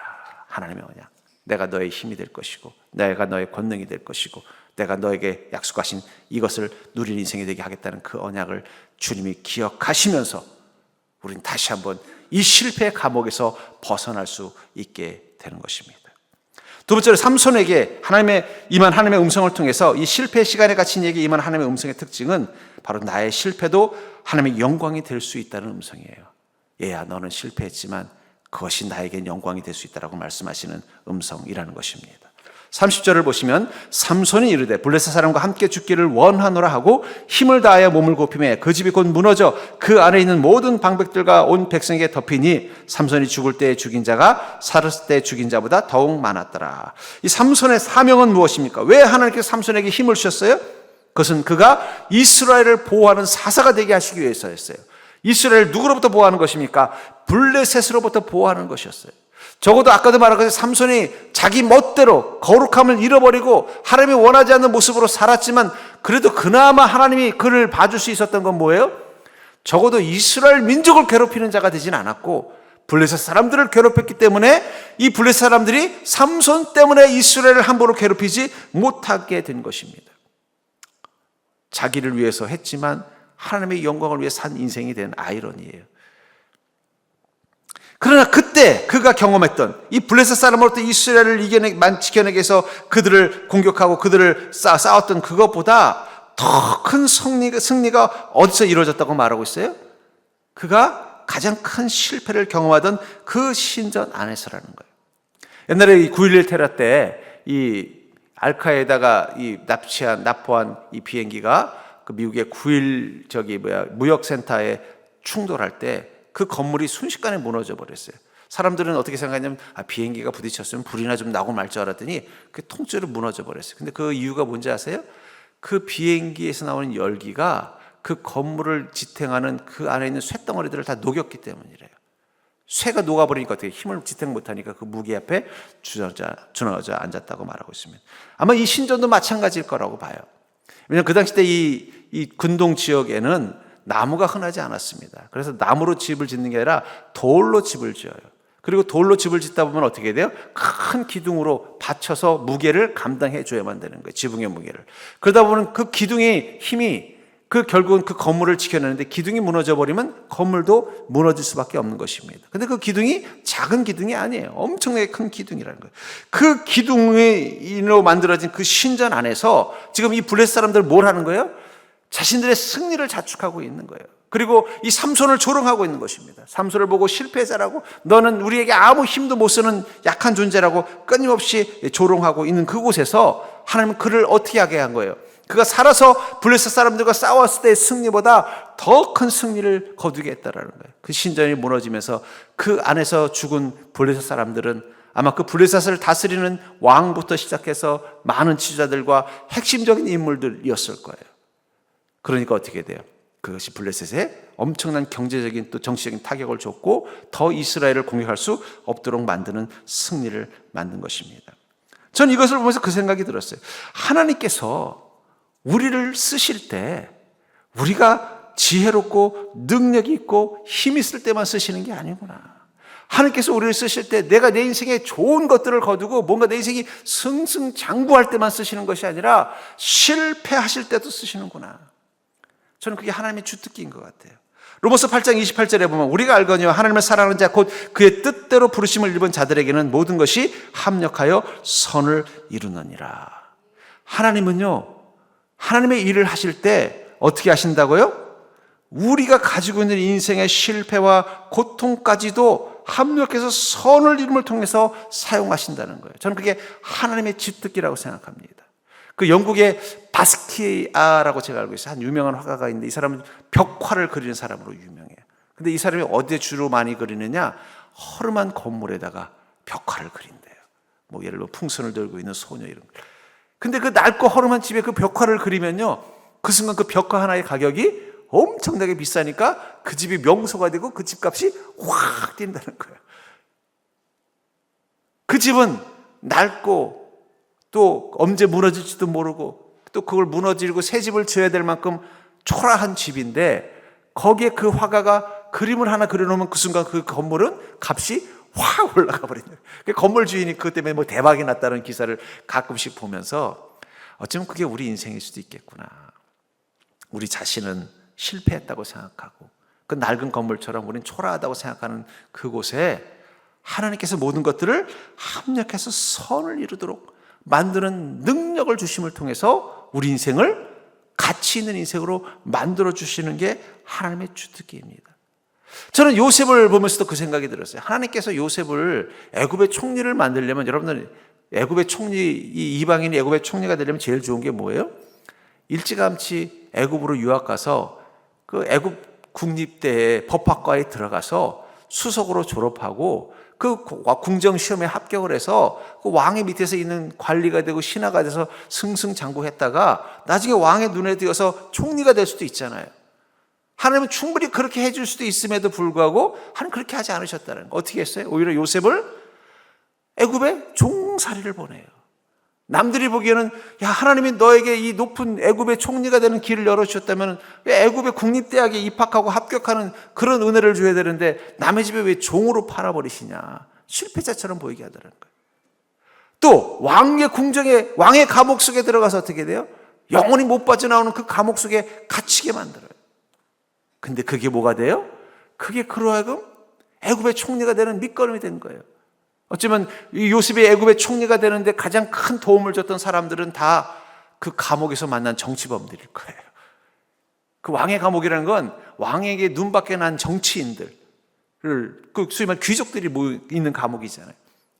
하나님의 언약, 내가 너의 힘이 될 것이고 내가 너의 권능이 될 것이고 내가 너에게 약속하신 이것을 누릴 인생이 되게 하겠다는 그 언약을 주님이 기억하시면서 우리는 다시 한번 이 실패의 감옥에서 벗어날 수 있게 되는 것입니다. 두 번째로 삼손에게 임한 하나님의 음성을 통해서 이 실패의 시간에 갇힌 이에게 임한 하나님의 음성의 특징은 바로 나의 실패도 하나님의 영광이 될 수 있다는 음성이에요. 얘야, 너는 실패했지만 그것이 나에겐 영광이 될 수 있다라고 말씀하시는 음성이라는 것입니다. 30절을 보시면 삼손이 이르되 블레셋 사람과 함께 죽기를 원하노라 하고 힘을 다하여 몸을 굽히매 그 집이 곧 무너져 그 안에 있는 모든 방백들과 온 백성에게 덮이니 삼손이 죽을 때에 죽인 자가 살았을 때에 죽인 자보다 더욱 많았더라. 이 삼손의 사명은 무엇입니까? 왜 하나님께서 삼손에게 힘을 주셨어요? 그것은 그가 이스라엘을 보호하는 사사가 되게 하시기 위해서였어요. 이스라엘을 누구로부터 보호하는 것입니까? 블레셋으로부터 보호하는 것이었어요. 적어도 아까도 말한 것처럼 삼손이 자기 멋대로 거룩함을 잃어버리고 하나님이 원하지 않는 모습으로 살았지만 그래도 그나마 하나님이 그를 봐줄 수 있었던 건 뭐예요? 적어도 이스라엘 민족을 괴롭히는 자가 되진 않았고 블레셋 사람들을 괴롭혔기 때문에 이 블레셋 사람들이 삼손 때문에 이스라엘을 함부로 괴롭히지 못하게 된 것입니다. 자기를 위해서 했지만 하나님의 영광을 위해 산 인생이 된 아이러니예요. 그러나 그때 그가 경험했던 이 블레셋 사람으로부터 이스라엘을 지켜내기 위해서 그들을 공격하고 그들을 싸웠던 그것보다 더 큰 승리가 어디서 이루어졌다고 말하고 있어요? 그가 가장 큰 실패를 경험하던 그 신전 안에서라는 거예요. 옛날에 이 9.11 테러 때 이 알카에다가 이 납포한 이 비행기가 그 미국의 9.1 무역센터에 충돌할 때 그 건물이 순식간에 무너져 버렸어요. 사람들은 어떻게 생각하냐면 비행기가 부딪혔으면 불이나 좀 나고 말 줄 알았더니 그 통째로 무너져 버렸어요. 근데 그 이유가 뭔지 아세요? 그 비행기에서 나오는 열기가 그 건물을 지탱하는 그 안에 있는 쇳덩어리들을 다 녹였기 때문이래요. 쇠가 녹아버리니까 어떻게 힘을 지탱 못하니까 그 무기 앞에 주저앉아 앉았다고 말하고 있습니다. 아마 이 신전도 마찬가지일 거라고 봐요. 왜냐하면 그 당시 때 이 근동 지역에는 나무가 흔하지 않았습니다. 그래서 나무로 집을 짓는 게 아니라 돌로 집을 지어요. 그리고 돌로 집을 짓다 보면 어떻게 돼요? 큰 기둥으로 받쳐서 무게를 감당해 줘야만 되는 거예요. 지붕의 무게를. 그러다 보면 그 기둥의 힘이 결국은 그 건물을 지켜내는데 기둥이 무너져 버리면 건물도 무너질 수밖에 없는 것입니다. 근데 그 기둥이 작은 기둥이 아니에요. 엄청나게 큰 기둥이라는 거예요. 그 기둥으로 만들어진 그 신전 안에서 지금 이 블레셋 사람들 뭘 하는 거예요? 자신들의 승리를 자축하고 있는 거예요. 그리고 이 삼손을 조롱하고 있는 것입니다. 삼손을 보고 실패자라고, 너는 우리에게 아무 힘도 못 쓰는 약한 존재라고 끊임없이 조롱하고 있는 그곳에서 하나님은 그를 어떻게 하게 한 거예요? 그가 살아서 블레셋 사람들과 싸웠을 때의 승리보다 더 큰 승리를 거두게 했다라는 거예요. 그 신전이 무너지면서 그 안에서 죽은 블레셋 사람들은 아마 그 블레셋을 다스리는 왕부터 시작해서 많은 지도자들과 핵심적인 인물들이었을 거예요. 그러니까 어떻게 돼요? 그것이 블레셋에 엄청난 경제적인 또 정치적인 타격을 줬고 더 이스라엘을 공격할 수 없도록 만드는 승리를 만든 것입니다. 전 이것을 보면서 그 생각이 들었어요. 하나님께서 우리를 쓰실 때 우리가 지혜롭고 능력이 있고 힘 있을 때만 쓰시는 게 아니구나. 하나님께서 우리를 쓰실 때 내가 내 인생에 좋은 것들을 거두고 뭔가 내 인생이 승승장구할 때만 쓰시는 것이 아니라 실패하실 때도 쓰시는구나. 저는 그게 하나님의 주특기인 것 같아요. 로마서 8장 28절에 보면 우리가 알거니와 하나님을 사랑하는 자 곧 그의 뜻대로 부르심을 입은 자들에게는 모든 것이 합력하여 선을 이루느니라. 하나님은요, 하나님의 일을 하실 때 어떻게 하신다고요? 우리가 가지고 있는 인생의 실패와 고통까지도 합력해서 선을 이룸을 통해서 사용하신다는 거예요. 저는 그게 하나님의 주특기라고 생각합니다. 그 영국의 바스키아라고 제가 알고 있어요. 한 유명한 화가가 있는데 이 사람은 벽화를 그리는 사람으로 유명해요. 근데 이 사람이 어디에 주로 많이 그리느냐? 허름한 건물에다가 벽화를 그린대요. 뭐 예를 들어 풍선을 들고 있는 소녀 이런 거. 근데 그 낡고 허름한 집에 그 벽화를 그리면요, 그 순간 그 벽화 하나의 가격이 엄청나게 비싸니까 그 집이 명소가 되고 그 집값이 확 뛴다는 거예요. 그 집은 낡고 또 언제 무너질지도 모르고 또 그걸 무너지고 새 집을 지어야 될 만큼 초라한 집인데 거기에 그 화가가 그림을 하나 그려놓으면 그 순간 그 건물은 값이 확 올라가 버린다. 건물 주인이 그것 때문에 뭐 대박이 났다는 기사를 가끔씩 보면서 어쩌면 그게 우리 인생일 수도 있겠구나. 우리 자신은 실패했다고 생각하고 그 낡은 건물처럼 우리는 초라하다고 생각하는 그곳에 하나님께서 모든 것들을 합력해서 선을 이루도록 만드는 능력을 주심을 통해서 우리 인생을 가치 있는 인생으로 만들어 주시는 게 하나님의 주특기입니다. 저는 요셉을 보면서도 그 생각이 들었어요. 하나님께서 요셉을 애굽의 총리를 만들려면 여러분들 애굽의 총리, 이 이방인이 애굽의 총리가 되려면 제일 좋은 게 뭐예요? 일찌감치 애굽으로 유학 가서 그 애굽 국립대에 법학과에 들어가서 수석으로 졸업하고 그 궁정 시험에 합격을 해서 그 왕의 밑에서 있는 관리가 되고 신하가 돼서 승승장구했다가 나중에 왕의 눈에 띄어서 총리가 될 수도 있잖아요. 하나님은 충분히 그렇게 해줄 수도 있음에도 불구하고 하나님 그렇게 하지 않으셨다는 거. 어떻게 했어요? 오히려 요셉을 애굽에 종살이를 보내요. 남들이 보기에는 야, 하나님이 너에게 이 높은 애굽의 총리가 되는 길을 열어주셨다면 애굽의 국립대학에 입학하고 합격하는 그런 은혜를 줘야 되는데 남의 집에 왜 종으로 팔아버리시냐. 실패자처럼 보이게 하더라는 거예요. 또 왕의 궁정에, 왕의 감옥 속에 들어가서 어떻게 돼요? 영원히 못 빠져나오는 그 감옥 속에 갇히게 만들어요. 근데 그게 뭐가 돼요? 그게 그로 하여금 애굽의 총리가 되는 밑거름이 된 거예요. 어쩌면 이 요셉이 애굽의 총리가 되는데 가장 큰 도움을 줬던 사람들은 다 그 감옥에서 만난 정치범들일 거예요. 그 왕의 감옥이라는 건 왕에게 눈밖에 난 정치인들을, 그 소위 말 귀족들이 모여 있는 감옥이잖아요.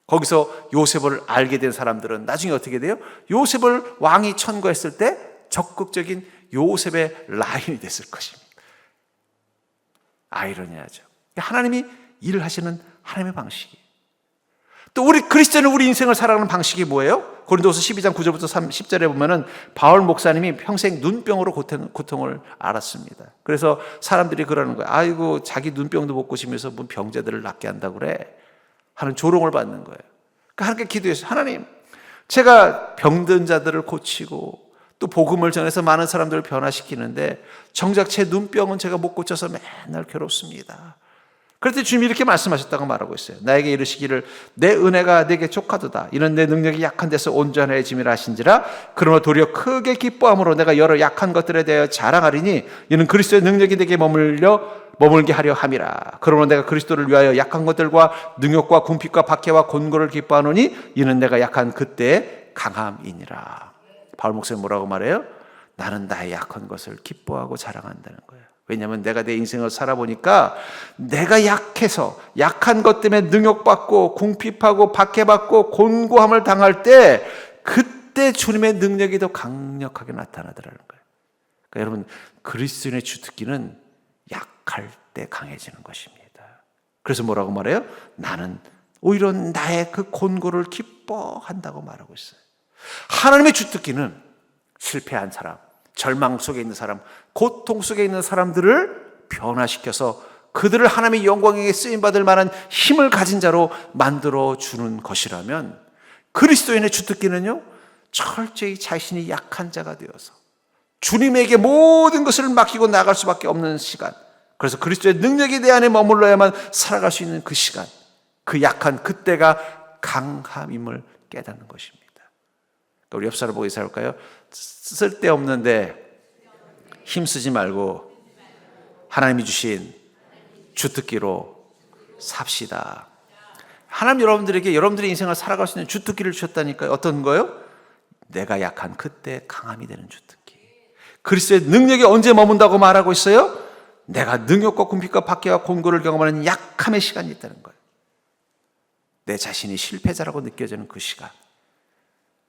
거기서 요셉을 알게 된 사람들은 나중에 어떻게 돼요? 요셉을 왕이 천거했을 때 적극적인 요셉의 라인이 됐을 것입니다. 아이러니하죠. 하나님이 일을 하시는 하나님의 방식이에요. 또 우리 그리스도는 우리 인생을 살아가는 방식이 뭐예요? 고린도서 12장 9절부터 10절에 보면은 바울 목사님이 평생 눈병으로 고통을 앓았습니다. 그래서 사람들이 그러는 거예요. 아이고, 자기 눈병도 못 고치면서 뭔 병자들을 낫게 한다고 그래 하는 조롱을 받는 거예요. 그러니까 하나님께 기도했어요. 하나님, 제가 병든 자들을 고치고 또 복음을 전해서 많은 사람들을 변화시키는데 정작 제 눈병은 제가 못 고쳐서 맨날 괴롭습니다. 그랬더니 주님이 이렇게 말씀하셨다고 말하고 있어요. 나에게 이르시기를 내 은혜가 내게 족하도다. 이는 내 능력이 약한 데서 온전해짐이라 하신지라. 그러나 도리어 크게 기뻐함으로 내가 여러 약한 것들에 대하여 자랑하리니 이는 그리스도의 능력이 내게 머물게 하려 함이라. 그러므로 내가 그리스도를 위하여 약한 것들과 능욕과 궁핍과 박해와 곤고를 기뻐하노니 이는 내가 약한 그때의 강함이니라. 바울 목사님 뭐라고 말해요? 나는 나의 약한 것을 기뻐하고 자랑한다는 거예요. 왜냐하면 내가 내 인생을 살아보니까 내가 약해서 약한 것 때문에 능욕받고 궁핍하고 박해받고 곤고함을 당할 때 그때 주님의 능력이 더 강력하게 나타나더라는 거예요. 그러니까 여러분, 그리스도인의 주특기는 약할 때 강해지는 것입니다. 그래서 뭐라고 말해요? 나는 오히려 나의 그 곤고를 기뻐한다고 말하고 있어요. 하나님의 주특기는 실패한 사람, 절망 속에 있는 사람, 고통 속에 있는 사람들을 변화시켜서 그들을 하나님의 영광에게 쓰임받을 만한 힘을 가진 자로 만들어주는 것이라면 그리스도인의 주특기는요, 철저히 자신이 약한 자가 되어서 주님에게 모든 것을 맡기고 나갈 수밖에 없는 시간, 그래서 그리스도의 능력이 내 안에 머물러야만 살아갈 수 있는 그 시간, 그 약한 그때가 강함임을 깨닫는 것입니다. 우리 옆 사람 보고 인사할까요? 쓸데없는데 힘쓰지 말고 하나님이 주신 주특기로 삽시다. 하나님 여러분들에게 여러분들의 인생을 살아갈 수 있는 주특기를 주셨다니까요. 어떤 거요? 내가 약한 그때 강함이 되는 주특기. 그리스도의 능력이 언제 머문다고 말하고 있어요? 내가 능욕과 궁핍과 박해와 곤고를 경험하는 약함의 시간이 있다는 거예요. 내 자신이 실패자라고 느껴지는 그 시간,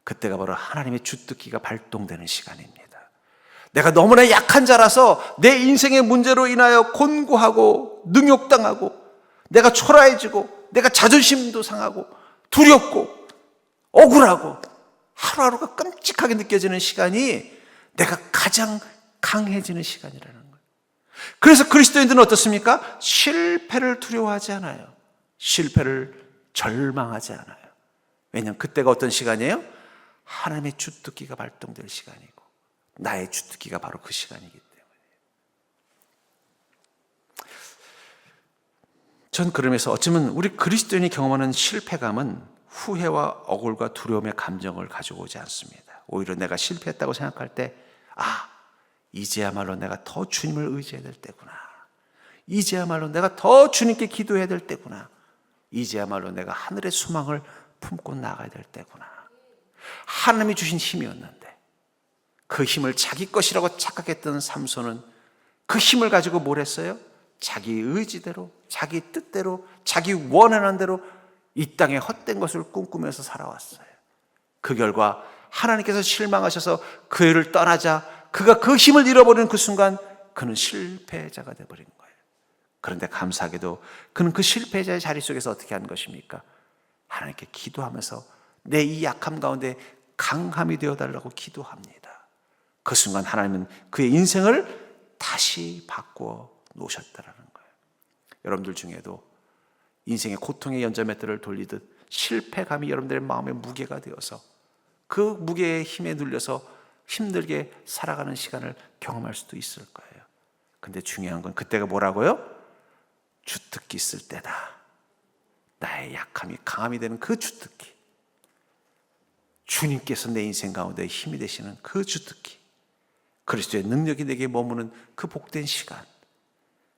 그때가 바로 하나님의 주특기가 발동되는 시간입니다. 내가 너무나 약한 자라서 내 인생의 문제로 인하여 곤고하고 능욕당하고 내가 초라해지고 내가 자존심도 상하고 두렵고 억울하고 하루하루가 끔찍하게 느껴지는 시간이 내가 가장 강해지는 시간이라는 거예요. 그래서 그리스도인들은 어떻습니까? 실패를 두려워하지 않아요. 실패를 절망하지 않아요. 왜냐하면 그때가 어떤 시간이에요? 하나님의 주특기가 발동될 시간이고 나의 주특기가 바로 그 시간이기 때문에. 전 그러면서 어쩌면 우리 그리스도인이 경험하는 실패감은 후회와 억울과 두려움의 감정을 가지고 오지 않습니다. 오히려 내가 실패했다고 생각할 때, 이제야말로 내가 더 주님을 의지해야 될 때구나. 이제야말로 내가 더 주님께 기도해야 될 때구나. 이제야말로 내가 하늘의 소망을 품고 나가야 될 때구나. 하나님이 주신 힘이었는데 그 힘을 자기 것이라고 착각했던 삼손은 그 힘을 가지고 뭘 했어요? 자기 의지대로, 자기 뜻대로, 자기 원하는 대로 이 땅에 헛된 것을 꿈꾸면서 살아왔어요. 그 결과 하나님께서 실망하셔서 그 애를 떠나자 그가 그 힘을 잃어버리는 그 순간 그는 실패자가 되어버린 거예요. 그런데 감사하게도 그는 그 실패자의 자리 속에서 어떻게 한 것입니까? 하나님께 기도하면서 내 이 약함 가운데 강함이 되어달라고 기도합니다. 그 순간 하나님은 그의 인생을 다시 바꾸어 놓으셨다라는 거예요. 여러분들 중에도 인생의 고통의 연자맷돌을 돌리듯 실패감이 여러분들의 마음의 무게가 되어서 그 무게의 힘에 눌려서 힘들게 살아가는 시간을 경험할 수도 있을 거예요. 근데 중요한 건 그때가 뭐라고요? 주특기 쓸 때다. 나의 약함이 강함이 되는 그 주특기, 주님께서 내 인생 가운데 힘이 되시는 그 주특기, 그리스도의 능력이 내게 머무는 그 복된 시간,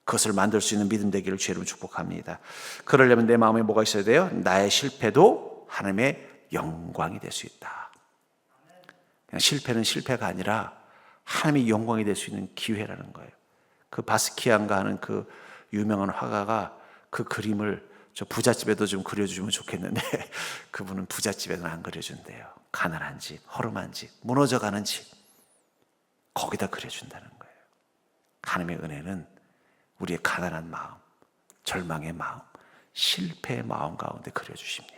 그것을 만들 수 있는 믿음 되기를 주의로 축복합니다. 그러려면 내 마음에 뭐가 있어야 돼요? 나의 실패도 하나님의 영광이 될 수 있다. 그냥 실패는 실패가 아니라 하나님의 영광이 될 수 있는 기회라는 거예요. 그 바스키안가 하는 그 유명한 화가가 그 그림을 저 부잣집에도 좀 그려주면 좋겠는데 그분은 부잣집에는 안 그려준대요. 가난한 집, 허름한 집, 무너져가는 집, 거기다 그려준다는 거예요. 하나님의 은혜는 우리의 가난한 마음, 절망의 마음, 실패의 마음 가운데 그려주십니다.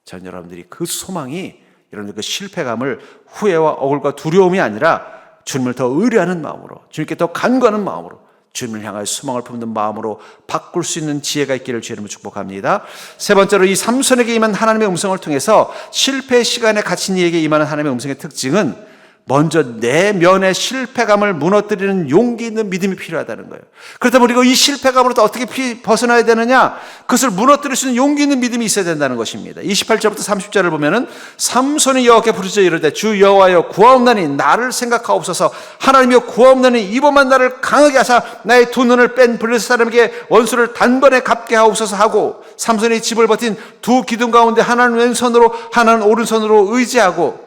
전 여러분들이 그 소망이 여러분들 그 실패감을 후회와 억울과 두려움이 아니라 주님을 더 의뢰하는 마음으로, 주님께 더 간구하는 마음으로, 주님을 향하여 소망을 품는 마음으로 바꿀 수 있는 지혜가 있기를 주의 이름으로 축복합니다. 세 번째로 이 삼손에게 임한 하나님의 음성을 통해서 실패의 시간에 갇힌 이에게 임하는 하나님의 음성의 특징은 먼저 내면의 실패감을 무너뜨리는 용기 있는 믿음이 필요하다는 거예요. 그렇다면 우리가 이 실패감으로부터 어떻게 벗어나야 되느냐? 그것을 무너뜨릴 수 있는 용기 있는 믿음이 있어야 된다는 것입니다. 28절부터 30절을 보면은 삼손이 여호와께 부르짖어 이르되 주 여호와여 구하옵나니 나를 생각하옵소서. 하나님이여 구하옵나니 이번만 나를 강하게 하사 나의 두 눈을 뺀 블레셋 사람에게 원수를 단번에 갚게 하옵소서 하고, 삼손이 집을 버틴 두 기둥 가운데 하나는 왼손으로 하나는 오른손으로 의지하고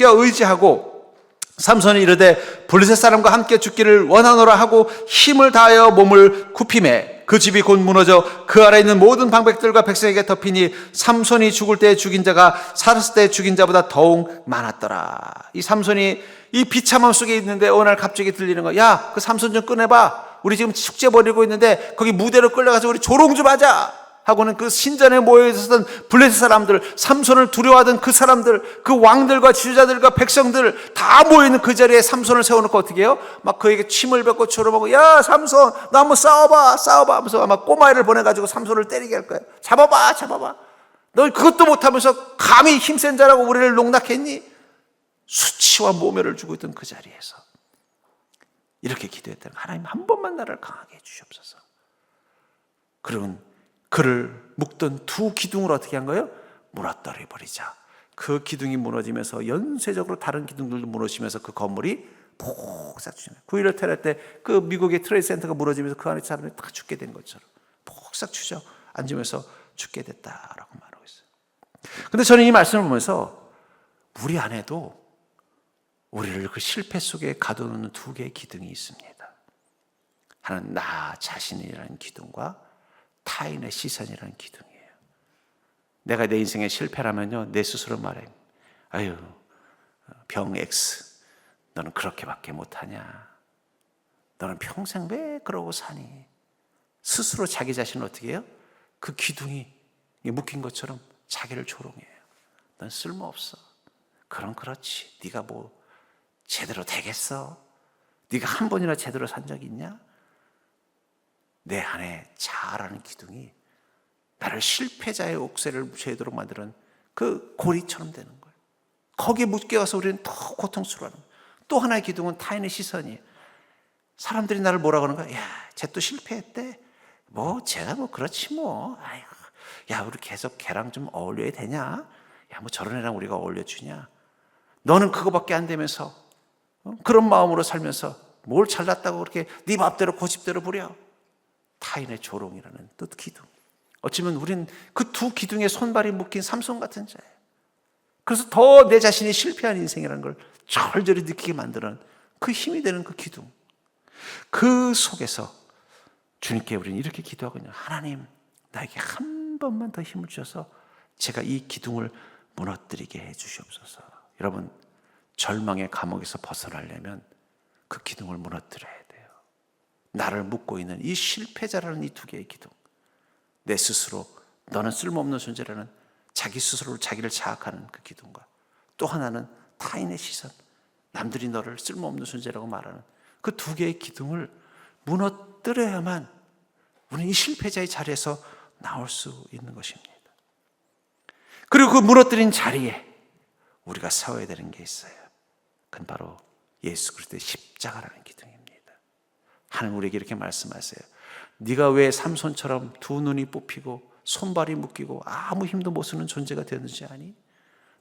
삼손이 이르되 블레셋 사람과 함께 죽기를 원하노라 하고 힘을 다하여 몸을 굽히매 그 집이 곧 무너져 그 아래에 있는 모든 방백들과 백성에게 덮이니 삼손이 죽을 때 죽인 자가 살았을 때 죽인 자보다 더욱 많았더라. 이 삼손이 이 비참함 속에 있는데 어느 날 갑자기 들리는 거야. 야, 그 삼손 좀 꺼내봐. 우리 지금 축제 벌이고 있는데 거기 무대로 끌려가서 우리 조롱 좀 하자 하고는 그 신전에 모여있었던 블레셋 사람들, 삼손을 두려워하던 그 사람들, 그 왕들과 지도자들과 백성들 다 모여있는 그 자리에 삼손을 세워놓고 어떻게 해요? 막 그에게 침을 뱉고 조롱하고, 야 삼손 너 한번 싸워봐 하면서 아마 꼬마애를 보내가지고 삼손을 때리게 할 거예요. 잡아봐 너 그것도 못하면서 감히 힘센 자라고 우리를 농락했니? 수치와 모멸을 주고 있던 그 자리에서 이렇게 기도했다. 하나님 한 번만 나를 강하게 해주시옵소서. 그러면 그를 묶던 두 기둥을 어떻게 한 거예요? 무너뜨려 버리자. 그 기둥이 무너지면서 연쇄적으로 다른 기둥들도 무너지면서 그 건물이 폭삭 추죠. 9.11 테러 때 그 미국의 트레이드 센터가 무너지면서 그 안에 사람들이 다 죽게 된 것처럼 폭삭 추죠. 앉으면서 죽게 됐다라고 말하고 있어요. 근데 저는 이 말씀을 보면서 우리 안에도 우리를 그 실패 속에 가둬놓는 두 개의 기둥이 있습니다. 하나는 나 자신이라는 기둥과 타인의 시선이라는 기둥이에요. 내가 내 인생에 실패라면요, 내 스스로 말해. 아유, 병 X, 너는 그렇게밖에 못하냐? 너는 평생 왜 그러고 사니? 스스로 자기 자신을 어떻게 해요? 그 기둥이 묶인 것처럼 자기를 조롱해요. 넌 쓸모없어. 그럼 그렇지. 네가 뭐 제대로 되겠어? 네가 한 번이나 제대로 산 적이 있냐? 내 안에 자아라는 기둥이 나를 실패자의 옥새를 죄도록 만드는 그 고리처럼 되는 거예요. 거기에 묶여서 우리는 더 고통스러워하는 거예요. 또 하나의 기둥은 타인의 시선이에요. 사람들이 나를 뭐라고 하는 거야? 야, 쟤 또 실패했대. 뭐 쟤가 뭐 그렇지 뭐. 아이고, 야, 우리 계속 걔랑 좀 어울려야 되냐? 야, 뭐 저런 애랑 우리가 어울려주냐? 너는 그거밖에 안 되면서 그런 마음으로 살면서 뭘 잘났다고 그렇게 네 맘대로 고집대로 부려? 타인의 조롱이라는 뜻 기둥. 어쩌면 우리는 그 두 기둥에 손발이 묶인 삼손 같은 자예요. 그래서 더 내 자신이 실패한 인생이라는 걸 절절히 느끼게 만드는 그 힘이 되는 그 기둥. 그 속에서 주님께 우리는 이렇게 기도하거든요. 하나님, 나에게 한 번만 더 힘을 주셔서 제가 이 기둥을 무너뜨리게 해 주시옵소서. 여러분, 절망의 감옥에서 벗어나려면 그 기둥을 무너뜨려야 돼요. 나를 묶고 있는 이 실패자라는 이 두 개의 기둥, 내 스스로 너는 쓸모없는 존재라는 자기 스스로를 자기를 자학하는 그 기둥과, 또 하나는 타인의 시선, 남들이 너를 쓸모없는 존재라고 말하는 그 두 개의 기둥을 무너뜨려야만 우리는 이 실패자의 자리에서 나올 수 있는 것입니다. 그리고 그 무너뜨린 자리에 우리가 세워야 되는 게 있어요. 그건 바로 예수 그리스도의 십자가라는 기둥입니다. 하나님 우리에게 이렇게 말씀하세요. 네가 왜 삼손처럼 두 눈이 뽑히고 손발이 묶이고 아무 힘도 못 쓰는 존재가 되었는지 아니?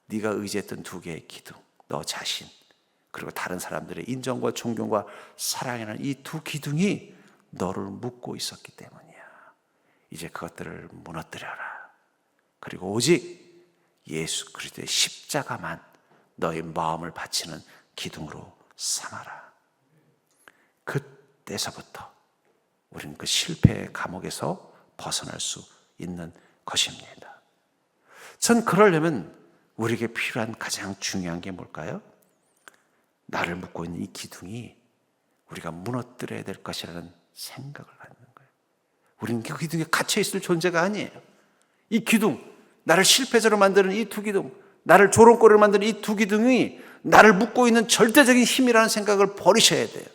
네가 의지했던 두 개의 기둥, 너 자신, 그리고 다른 사람들의 인정과 존경과 사랑이라는 이 두 기둥이 너를 묶고 있었기 때문이야. 이제 그것들을 무너뜨려라. 그리고 오직 예수 그리스도의 십자가만 너의 마음을 바치는 기둥으로 삼아라. 그때서부터 우리는 그 실패의 감옥에서 벗어날 수 있는 것입니다. 전 그러려면 우리에게 필요한 가장 중요한 게 뭘까요? 나를 묶고 있는 이 기둥이 우리가 무너뜨려야 될 것이라는 생각을 갖는 거예요. 우리는 그 기둥에 갇혀 있을 존재가 아니에요. 이 기둥, 나를 실패자로 만드는 이 두 기둥, 나를 조롱거리로 만드는 이 두 기둥이 나를 묶고 있는 절대적인 힘이라는 생각을 버리셔야 돼요.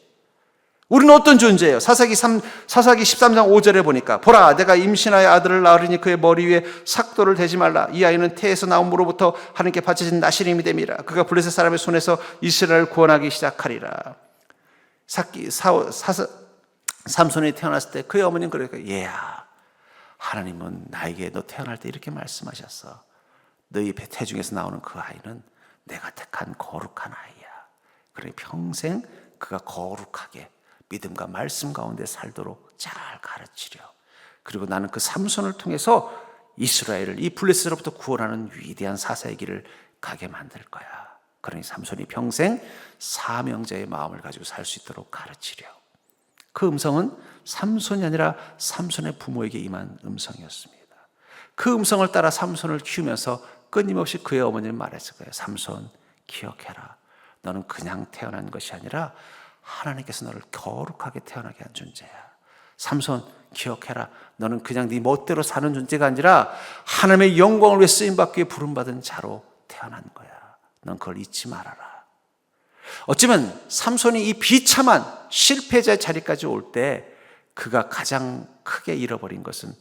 우리는 어떤 존재예요? 사사기 13장 5절에 보니까 보라, 내가 임신하여 아들을 낳으리니 그의 머리 위에 삭도를 대지 말라. 이 아이는 태에서 나온 무로부터 하나님께 바쳐진 나시림이 됨이라. 그가 블레셋 사람의 손에서 이스라엘을 구원하기 시작하리라. 삼손이 태어났을 때 그의 어머니는 그러니까, 얘야, 하나님은 나에게 너 태어날 때 이렇게 말씀하셨어. 너희 태중에서 나오는 그 아이는 내가 택한 거룩한 아이야. 그래 평생 그가 거룩하게 믿음과 말씀 가운데 살도록 잘 가르치려. 그리고 나는 그 삼손을 통해서 이스라엘을 이 블레셋으로부터 구원하는 위대한 사사의 길을 가게 만들 거야. 그러니 삼손이 평생 사명자의 마음을 가지고 살 수 있도록 가르치려. 그 음성은 삼손이 아니라 삼손의 부모에게 임한 음성이었습니다. 그 음성을 따라 삼손을 키우면서 끊임없이 그의 어머니는 말했을 거예요. 삼손, 기억해라. 너는 그냥 태어난 것이 아니라 하나님께서 너를 거룩하게 태어나게 한 존재야. 삼손, 기억해라. 너는 그냥 네 멋대로 사는 존재가 아니라 하나님의 영광을 위해 쓰임받기 위해 부름받은 자로 태어난 거야. 넌 그걸 잊지 말아라. 어쩌면 삼손이 이 비참한 실패자의 자리까지 올 때 그가 가장 크게 잃어버린 것은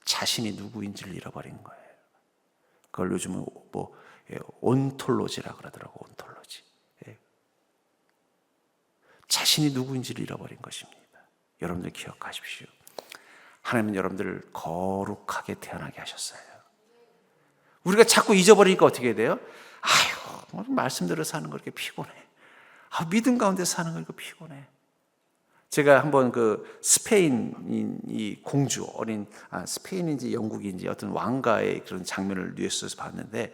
자신이 누구인지를 잃어버린 거예요. 그걸 요즘은 온톨로지라 그러더라고. 온톨로지. 자신이 누구인지를 잃어버린 것입니다. 여러분들 기억하십시오. 하나님은 여러분들을 거룩하게 태어나게 하셨어요. 우리가 자꾸 잊어버리니까 어떻게 돼요? 아유, 말씀대로 사는 거 이렇게 피곤해. 믿음 가운데 사는 거 이렇게 피곤해. 제가 한번 그 스페인 이 공주, 스페인인지 영국인지 어떤 왕가의 그런 장면을 뉴스에서 봤는데,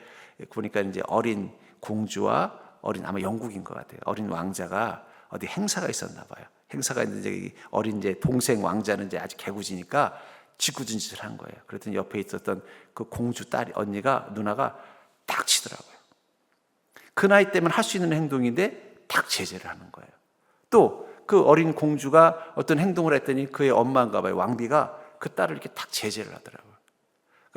보니까 이제 어린 공주와 아마 영국인 것 같아요. 어린 왕자가 어디 행사가 있었나 봐요. 행사가 있는데 어린 이제 동생 왕자는 이제 아직 개구지니까 짓궂은 짓을 한 거예요. 그랬더니 옆에 있었던 그 공주 딸 누나가 딱 치더라고요. 그 나이 때면 할 수 있는 행동인데 딱 제재를 하는 거예요. 또 그 어린 공주가 어떤 행동을 했더니 그의 엄마인가 봐요. 왕비가 그 딸을 이렇게 딱 제재를 하더라고요.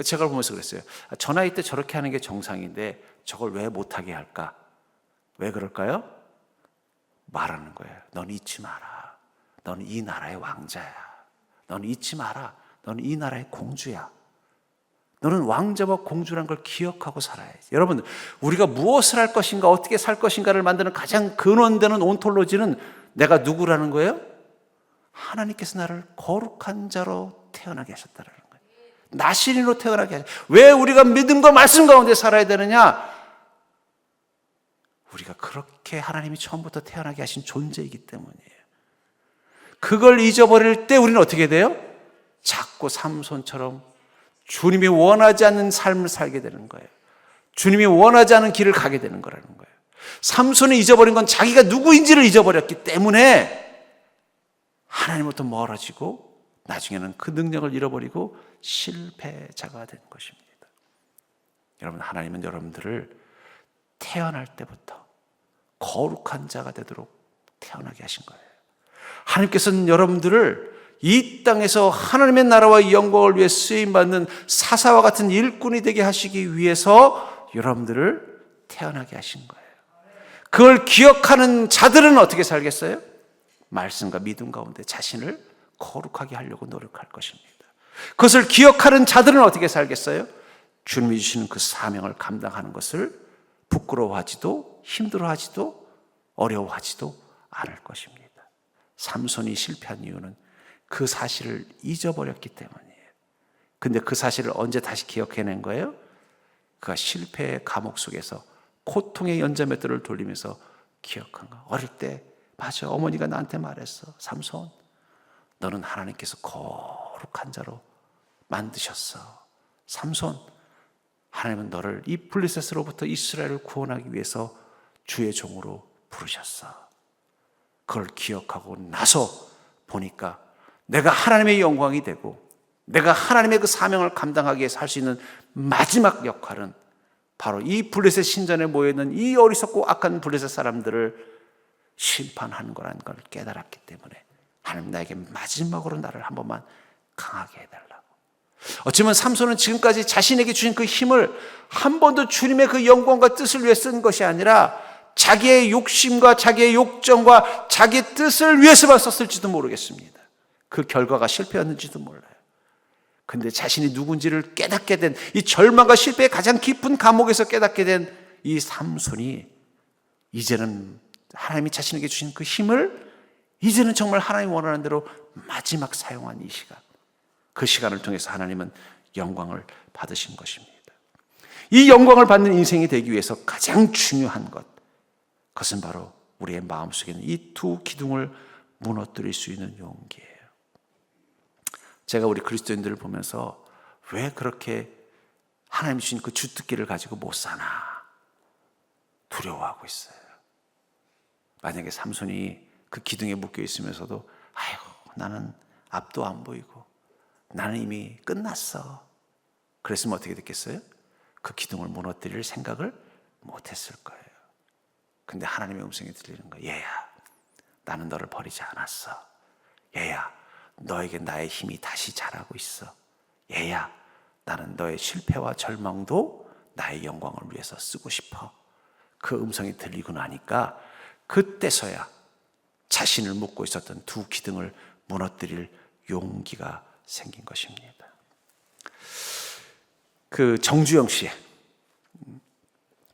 제가 보면서 그랬어요. 저 나이 때 저렇게 하는 게 정상인데 저걸 왜 못하게 할까? 왜 그럴까요? 말하는 거예요. 넌 잊지 마라. 넌 이 나라의 왕자야. 넌 잊지 마라. 넌 이 나라의 공주야. 너는 왕자와 공주란 걸 기억하고 살아야지. 여러분, 우리가 무엇을 할 것인가, 어떻게 살 것인가를 만드는 가장 근원되는 온톨로지는 내가 누구라는 거예요? 하나님께서 나를 거룩한 자로 태어나게 하셨다는 거예요. 나시린으로 태어나게 하셨다. 왜 우리가 믿음과 말씀 가운데 살아야 되느냐? 우리가 그렇게 하나님이 처음부터 태어나게 하신 존재이기 때문이에요. 그걸 잊어버릴 때 우리는 어떻게 돼요? 자꾸 삼손처럼 주님이 원하지 않는 삶을 살게 되는 거예요. 주님이 원하지 않은 길을 가게 되는 거라는 거예요. 삼손이 잊어버린 건 자기가 누구인지를 잊어버렸기 때문에 하나님부터 멀어지고 나중에는 그 능력을 잃어버리고 실패자가 된 것입니다. 여러분, 하나님은 여러분들을 태어날 때부터 거룩한 자가 되도록 태어나게 하신 거예요. 하나님께서는 여러분들을 이 땅에서 하나님의 나라와 영광을 위해 쓰임받는 사사와 같은 일꾼이 되게 하시기 위해서 여러분들을 태어나게 하신 거예요. 그걸 기억하는 자들은 어떻게 살겠어요? 말씀과 믿음 가운데 자신을 거룩하게 하려고 노력할 것입니다. 그것을 기억하는 자들은 어떻게 살겠어요? 주님이 주시는 그 사명을 감당하는 것을 부끄러워하지도 힘들어하지도 어려워하지도 않을 것입니다. 삼손이 실패한 이유는 그 사실을 잊어버렸기 때문이에요. 근데 그 사실을 언제 다시 기억해낸 거예요? 그가 실패의 감옥 속에서 고통의 연자맷돌을 돌리면서 기억한 거. 어릴 때 맞아, 어머니가 나한테 말했어. 삼손, 너는 하나님께서 거룩한 자로 만드셨어. 삼손, 하나님은 너를 이 블레셋으로부터 이스라엘을 구원하기 위해서 주의 종으로 부르셨어. 그걸 기억하고 나서 보니까 내가 하나님의 영광이 되고 내가 하나님의 그 사명을 감당하기 위해서 할 수 있는 마지막 역할은 바로 이 블레셋 신전에 모여있는 이 어리석고 악한 블레셋 사람들을 심판하는 거라는 걸 깨달았기 때문에 하나님, 나에게 마지막으로 나를 한 번만 강하게 해달라고. 어쩌면 삼손은 지금까지 자신에게 주신 그 힘을 한 번도 주님의 그 영광과 뜻을 위해 쓴 것이 아니라 자기의 욕심과 자기의 욕정과 자기의 뜻을 위해서만 썼을지도 모르겠습니다. 그 결과가 실패였는지도 몰라요. 근데 자신이 누군지를 깨닫게 된, 이 절망과 실패의 가장 깊은 감옥에서 깨닫게 된 이 삼손이 이제는 하나님이 자신에게 주신 그 힘을 이제는 정말 하나님 원하는 대로 마지막 사용한 이 시간, 그 시간을 통해서 하나님은 영광을 받으신 것입니다. 이 영광을 받는 인생이 되기 위해서 가장 중요한 것, 그것은 바로 우리의 마음속에 있는 이 두 기둥을 무너뜨릴 수 있는 용기예요. 제가 우리 그리스도인들을 보면서 왜 그렇게 하나님 주신 그 주특기를 가지고 못 사나 두려워하고 있어요. 만약에 삼손이 그 기둥에 묶여 있으면서도 아이고, 나는 앞도 안 보이고 나는 이미 끝났어, 그랬으면 어떻게 됐겠어요? 그 기둥을 무너뜨릴 생각을 못했을 거예요. 근데 하나님의 음성이 들리는 거예요. 얘야, 나는 너를 버리지 않았어. 얘야, 너에게 나의 힘이 다시 자라고 있어. 얘야, 나는 너의 실패와 절망도 나의 영광을 위해서 쓰고 싶어. 그 음성이 들리고 나니까 그때서야 자신을 묶고 있었던 두 기둥을 무너뜨릴 용기가 생긴 것입니다. 그 정주영 씨,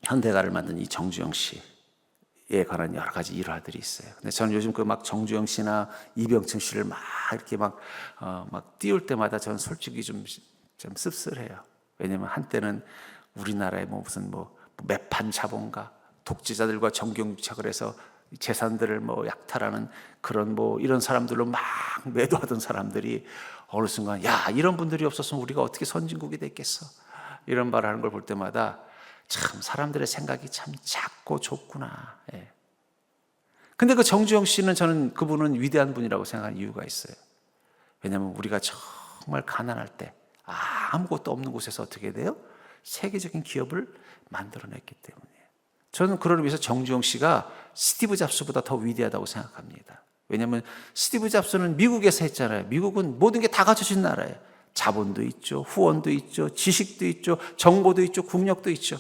현대가를 만든 이 정주영 씨에 관한 여러 가지 일화들이 있어요. 근데 저는 요즘 그 막 정주영 씨나 이병철 씨를 막 이렇게 막 띄울 때마다 저는 솔직히 좀 씁쓸해요. 왜냐면 한때는 우리나라에 무슨 매판 자본가, 독재자들과 정경유착을 해서 재산들을 약탈하는 그런 이런 사람들로 막 매도하던 사람들이 어느 순간, 야, 이런 분들이 없었으면 우리가 어떻게 선진국이 됐겠어, 이런 말을 하는 걸 볼 때마다 참 사람들의 생각이 참 작고 좁구나. 예. 근데 그 정주영 씨는, 저는 그분은 위대한 분이라고 생각하는 이유가 있어요. 왜냐하면 우리가 정말 가난할 때 아무것도 없는 곳에서 어떻게 돼요? 세계적인 기업을 만들어냈기 때문이에요. 저는 그러기 위해서 정주영 씨가 스티브 잡스보다 더 위대하다고 생각합니다. 왜냐하면 스티브 잡스는 미국에서 했잖아요. 미국은 모든 게 다 갖춰진 나라예요. 자본도 있죠, 후원도 있죠, 지식도 있죠, 정보도 있죠, 국력도 있죠.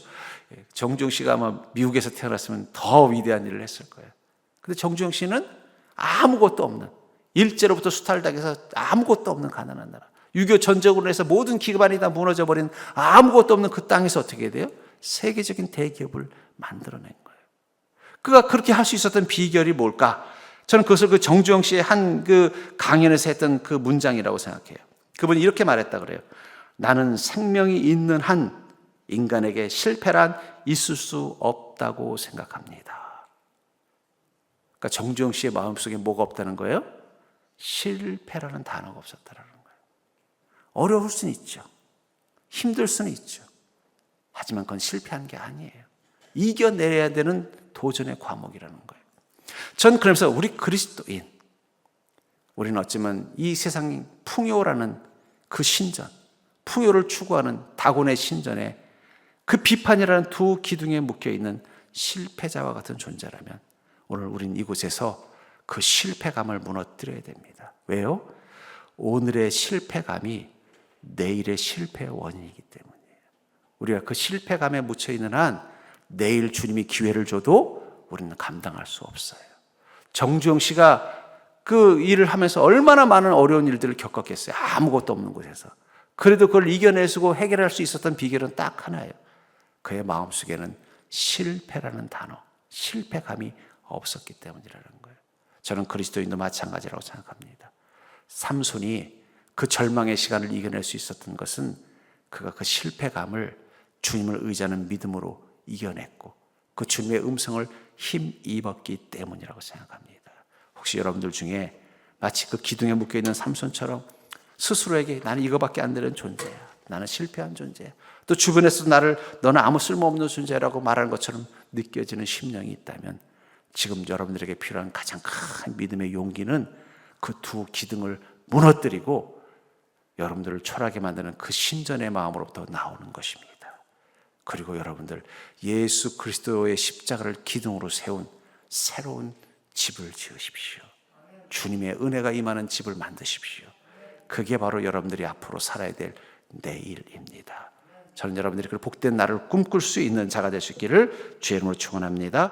정주영 씨가 아마 미국에서 태어났으면 더 위대한 일을 했을 거예요. 근데 정주영 씨는 아무것도 없는, 일제로부터 수탈당해서 아무것도 없는 가난한 나라, 6.25 전쟁으로 해서 모든 기반이 다 무너져버린 아무것도 없는 그 땅에서 어떻게 돼요? 세계적인 대기업을 만들어낸 거예요. 그가 그렇게 할 수 있었던 비결이 뭘까? 저는 그것을 그 정주영 씨의 한 그 강연에서 했던 그 문장이라고 생각해요. 그분이 이렇게 말했다 그래요. 나는 생명이 있는 한 인간에게 실패란 있을 수 없다고 생각합니다. 그러니까 정주영 씨의 마음속에 뭐가 없다는 거예요? 실패라는 단어가 없었다는 거예요. 어려울 수는 있죠. 힘들 수는 있죠. 하지만 그건 실패한 게 아니에요. 이겨내야 되는 도전의 과목이라는 거예요. 전 그러면서 우리 그리스도인, 우리는 어쩌면 이 세상 풍요라는 그 신전, 풍요를 추구하는 다곤의 신전에 그 비판이라는 두 기둥에 묶여있는 실패자와 같은 존재라면 오늘 우린 이곳에서 그 실패감을 무너뜨려야 됩니다. 왜요? 오늘의 실패감이 내일의 실패의 원인이기 때문이에요. 우리가 그 실패감에 묻혀있는 한 내일 주님이 기회를 줘도 우리는 감당할 수 없어요. 정주영 씨가 그 일을 하면서 얼마나 많은 어려운 일들을 겪었겠어요. 아무것도 없는 곳에서. 그래도 그걸 이겨내고 해결할 수 있었던 비결은 딱 하나예요. 그의 마음속에는 실패라는 단어, 실패감이 없었기 때문이라는 거예요. 저는 그리스도인도 마찬가지라고 생각합니다. 삼손이 그 절망의 시간을 이겨낼 수 있었던 것은 그가 그 실패감을 주님을 의지하는 믿음으로 이겨냈고 그 주님의 음성을 힘입었기 때문이라고 생각합니다. 혹시 여러분들 중에 마치 그 기둥에 묶여있는 삼손처럼 스스로에게 나는 이거밖에 안 되는 존재야, 나는 실패한 존재야, 또 주변에서 나를 너는 아무 쓸모없는 존재라고 말하는 것처럼 느껴지는 심령이 있다면 지금 여러분들에게 필요한 가장 큰 믿음의 용기는 그 두 기둥을 무너뜨리고 여러분들을 초라하게 만드는 그 신전의 마음으로부터 나오는 것입니다. 그리고 여러분들 예수 그리스도의 십자가를 기둥으로 세운 새로운 집을 지으십시오. 주님의 은혜가 임하는 집을 만드십시오. 그게 바로 여러분들이 앞으로 살아야 될 내일입니다. 저는 여러분들이 그 복된 날을 꿈꿀 수 있는 자가 될 수 있기를 주의 이름으로 축원합니다.